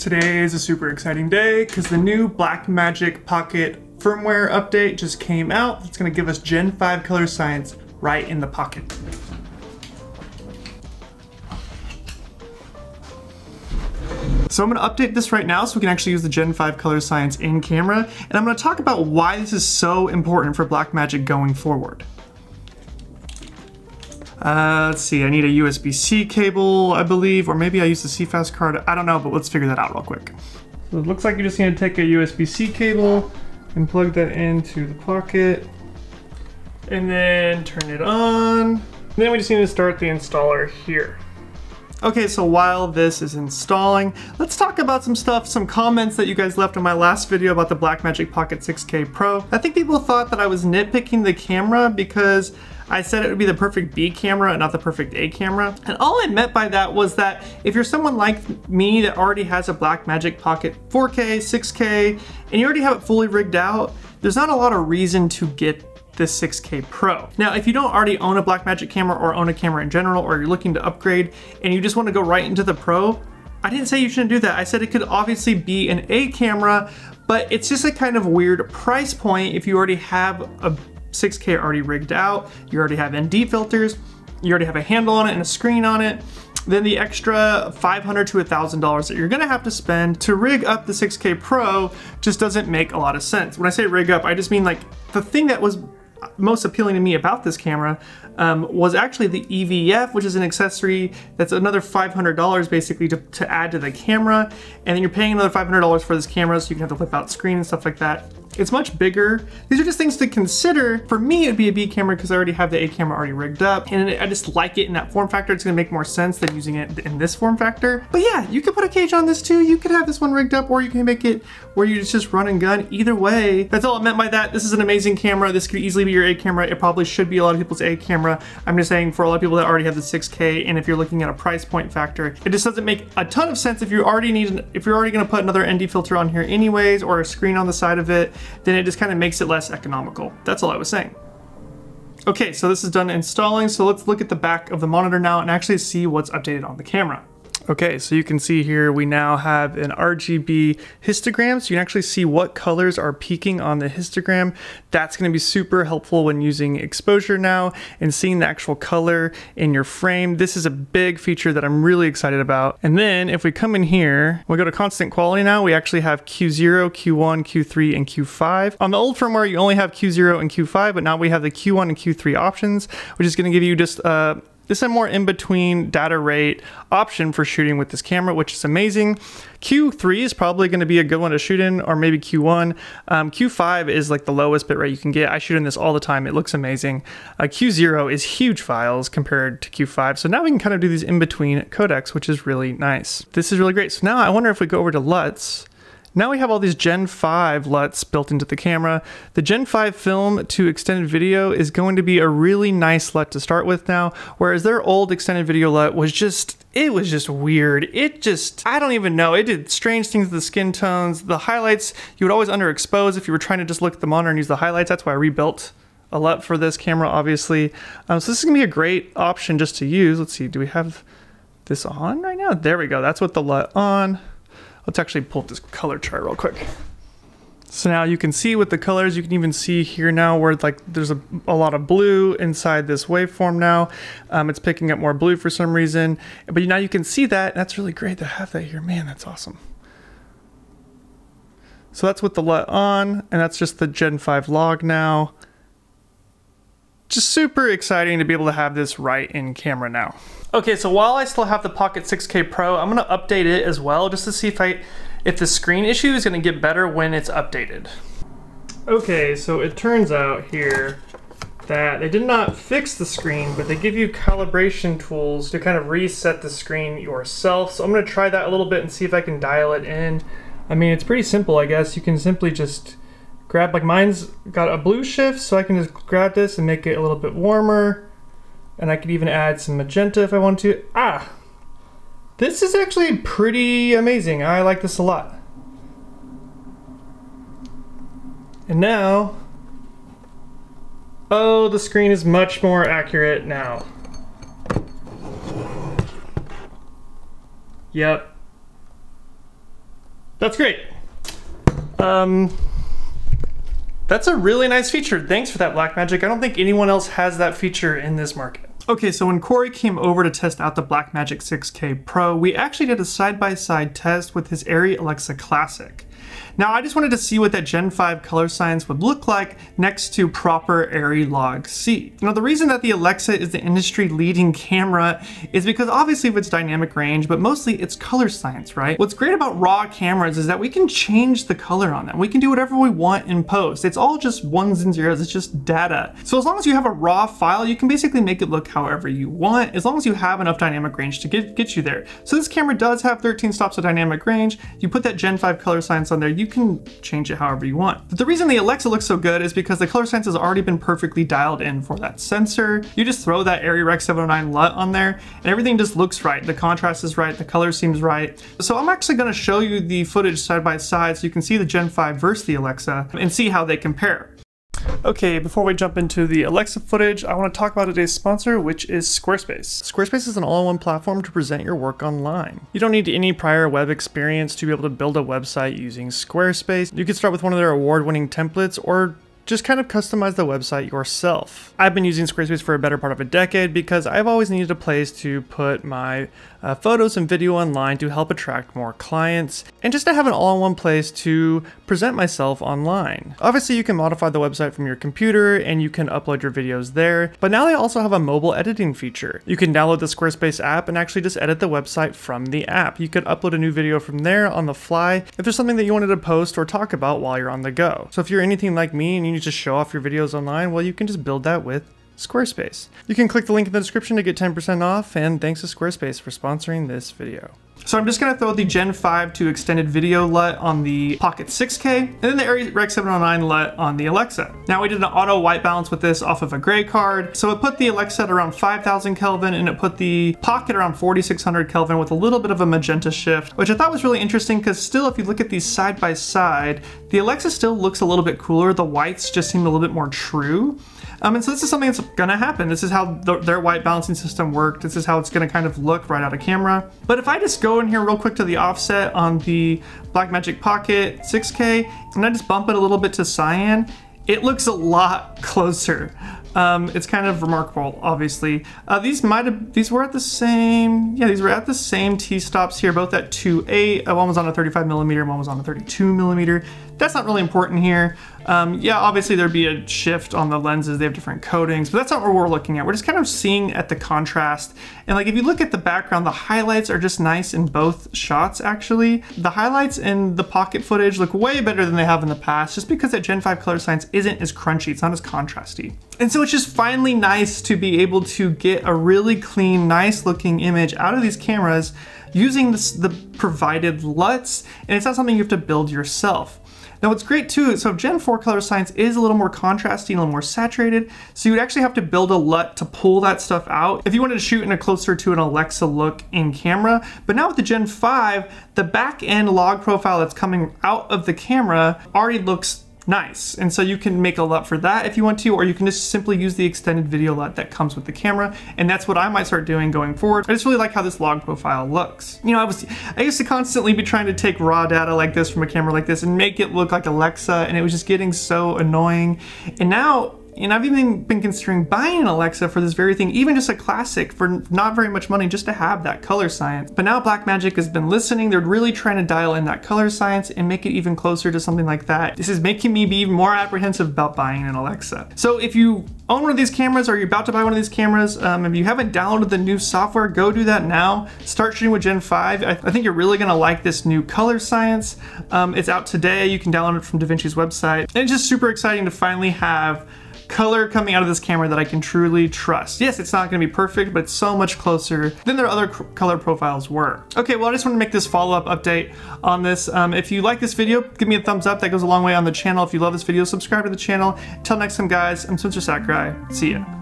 Today is a super exciting day because the new Blackmagic Pocket firmware update just came out. It's going to give us Gen 5 color science right in the pocket. So I'm going to update this right now so we can actually use the Gen 5 color science in camera, and I'm going to talk about why this is so important for Blackmagic going forward. Let's see, I need a USB-C cable, I believe, or maybe I use the CFast card. I don't know, but let's figure that out real quick. So it looks like you just need to take a USB-C cable and plug that into the pocket, and then turn it on. And then we just need to start the installer here. Okay, so while this is installing, let's talk about some stuff, some comments that you guys left in my last video about the Blackmagic Pocket 6K Pro. I think people thought that I was nitpicking the camera because I said it would be the perfect B camera and not the perfect A camera. And all I meant by that was that if you're someone like me that already has a Blackmagic Pocket 4K, 6K, and you already have it fully rigged out, there's not a lot of reason to get this 6K Pro. Now, if you don't already own a Blackmagic camera or own a camera in general, or you're looking to upgrade and you just want to go right into the Pro, I didn't say you shouldn't do that. I said it could obviously be an A camera, but it's just a kind of weird price point if you already have a 6K already rigged out, you already have ND filters, you already have a handle on it and a screen on it. Then the extra $500 to $1,000 that you're gonna have to spend to rig up the 6K Pro just doesn't make a lot of sense. When I say rig up, I just mean like the thing that was most appealing to me about this camera was actually the EVF, which is an accessory that's another $500 basically to add to the camera, and then you're paying another $500 for this camera so you can have the flip out screen and stuff like that. It's much bigger. These are just things to consider. For me, it'd be a B camera because I already have the A camera already rigged up, and I just like it in that form factor. It's gonna make more sense than using it in this form factor. But yeah, you could put a cage on this too. You could have this one rigged up, or you can make it where you just run and gun. Either way, that's all I meant by that. This is an amazing camera. This could easily be your A camera. It probably should be a lot of people's A camera. I'm just saying for a lot of people that already have the 6K, and if you're looking at a price point factor, it just doesn't make a ton of sense if you already if you're already gonna put another ND filter on here anyways, or a screen on the side of it, then it just kind of makes it less economical. That's all I was saying. Okay, so this is done installing, so let's look at the back of the monitor now and actually see what's updated on the camera. Okay, so you can see here we now have an RGB histogram, so you can actually see what colors are peaking on the histogram. That's going to be super helpful when using exposure now and seeing the actual color in your frame. This is a big feature that I'm really excited about. And then if we come in here, we go to constant quality now, we actually have Q0, Q1, Q3, and Q5. On the old firmware, you only have Q0 and Q5, but now we have the Q1 and Q3 options, which is going to give you just this is a more in-between data rate option for shooting with this camera, which is amazing. Q3 is probably going to be a good one to shoot in, or maybe Q1. Q5 is like the lowest bitrate you can get. I shoot in this all the time. It looks amazing. Q0 is huge files compared to Q5. So now we can kind of do these in-between codecs, which is really nice. This is really great. So now I wonder if we go over to LUTs. Now we have all these Gen 5 LUTs built into the camera. The Gen 5 film to extended video is going to be a really nice LUT to start with now, whereas their old extended video LUT was just, it was just weird. It just, I don't even know. It did strange things with the skin tones. The highlights, you would always underexpose if you were trying to just look at the monitor and use the highlights. That's why I rebuilt a LUT for this camera, obviously. So this is gonna be a great option just to use. Let's see, do we have this on right now? There we go, that's what the LUT on. Let's actually pull up this color chart real quick. So now you can see with the colors, you can even see here now where like there's a lot of blue inside this waveform now. It's picking up more blue for some reason, but now you can see that. That's really great to have that here. Man, that's awesome. So that's with the LUT on, and that's just the Gen 5 log now. Just super exciting to be able to have this right in camera now. Okay, so while I still have the Pocket 6K Pro, I'm gonna update it as well just to see if the screen issue is gonna get better when it's updated. Okay, so it turns out here that they did not fix the screen, but they give you calibration tools to kind of reset the screen yourself. So I'm gonna try that a little bit and see if I can dial it in. I mean, it's pretty simple, I guess. You can simply just grab, like mine's got a blue shift, so I can just grab this and make it a little bit warmer. And I could even add some magenta if I want to. Ah, this is actually pretty amazing. I like this a lot. And now, oh, the screen is much more accurate now. Yep. That's great. That's a really nice feature. Thanks for that, Blackmagic. I don't think anyone else has that feature in this market. Okay, so when Corey came over to test out the Blackmagic 6K Pro, we actually did a side-by-side test with his Arri Alexa Classic. Now, I just wanted to see what that Gen 5 color science would look like next to proper Arri Log C. Now, the reason that the Alexa is the industry-leading camera is because obviously of its dynamic range, but mostly its color science, right? What's great about raw cameras is that we can change the color on them. We can do whatever we want in post. It's all just ones and zeros, it's just data. So as long as you have a raw file, you can basically make it look however you want, as long as you have enough dynamic range to get you there. So this camera does have 13 stops of dynamic range. You put that Gen 5 color science on there, you can change it however you want. But the reason the Alexa looks so good is because the color science has already been perfectly dialed in for that sensor. You just throw that Arri Rec 709 LUT on there and everything just looks right. The contrast is right, the color seems right. So I'm actually gonna show you the footage side by side so you can see the Gen 5 versus the Alexa and see how they compare. Okay, before we jump into the Alexa footage, I want to talk about today's sponsor, which is Squarespace. Squarespace is an all-in-one platform to present your work online. You don't need any prior web experience to be able to build a website using Squarespace. You can start with one of their award-winning templates or just kind of customize the website yourself. I've been using Squarespace for a better part of a decade because I've always needed a place to put my photos and video online to help attract more clients and just to have an all-in-one place to present myself online. Obviously, you can modify the website from your computer and you can upload your videos there, but now they also have a mobile editing feature. You can download the Squarespace app and actually just edit the website from the app. You could upload a new video from there on the fly if there's something that you wanted to post or talk about while you're on the go. So if you're anything like me and you need to show off your videos online, well, you can just build that with Squarespace. You can click the link in the description to get 10% off, and thanks to Squarespace for sponsoring this video. So I'm just gonna throw the Gen 5 to extended video LUT on the Pocket 6K, and then the Arri Rec 709 LUT on the Alexa. Now we did an auto white balance with this off of a gray card, so it put the Alexa at around 5,000 Kelvin, and it put the Pocket around 4,600 Kelvin with a little bit of a magenta shift, which I thought was really interesting because still, if you look at these side by side, the Alexa still looks a little bit cooler. The whites just seem a little bit more true. And so this is something that's gonna happen. This is how their white balancing system worked. This is how it's gonna kind of look right out of camera. But if I just go in here real quick to the offset on the Blackmagic Pocket 6K, and I just bump it a little bit to cyan, it looks a lot closer. It's kind of remarkable, obviously. These were at the same, yeah, these were at the same T-stops here, both at 2.8. One was on a 35mm, one was on a 32mm. That's not really important here. Yeah, obviously there'd be a shift on the lenses. They have different coatings, but that's not what we're looking at. We're just kind of seeing at the contrast. And like, if you look at the background, the highlights are just nice in both shots, actually. The highlights in the Pocket footage look way better than they have in the past, just because that Gen 5 color science isn't as crunchy. It's not as contrasty. And so it's just finally nice to be able to get a really clean, nice looking image out of these cameras using the provided LUTs, and it's not something you have to build yourself. Now what's great too, so Gen 4 color science is a little more contrasty, a little more saturated, so you would actually have to build a LUT to pull that stuff out if you wanted to shoot in a closer to an Alexa look in camera. But now with the Gen 5, the back end log profile that's coming out of the camera already looks nice. And so you can make a LUT for that if you want to, or you can just simply use the extended video LUT that comes with the camera. And that's what I might start doing going forward. I just really like how this log profile looks. You know, I used to constantly be trying to take raw data like this from a camera like this and make it look like Alexa, and it was just getting so annoying. And now, and I've even been considering buying an Alexa for this very thing, even just a classic for not very much money, just to have that color science. But now Blackmagic has been listening. They're really trying to dial in that color science and make it even closer to something like that. This is making me be even more apprehensive about buying an Alexa. So if you own one of these cameras or you're about to buy one of these cameras, if you haven't downloaded the new software, go do that now. Start shooting with Gen 5. I think you're really gonna like this new color science. It's out today. You can download it from DaVinci's website. And it's just super exciting to finally have color coming out of this camera that I can truly trust. Yes, it's not gonna be perfect, but it's so much closer than their other color profiles were. Okay, well, I just want to make this follow-up update on this. If you like this video, give me a thumbs up. That goes a long way on the channel. If you love this video, subscribe to the channel. Until next time, guys, I'm Spencer Sakurai. See ya.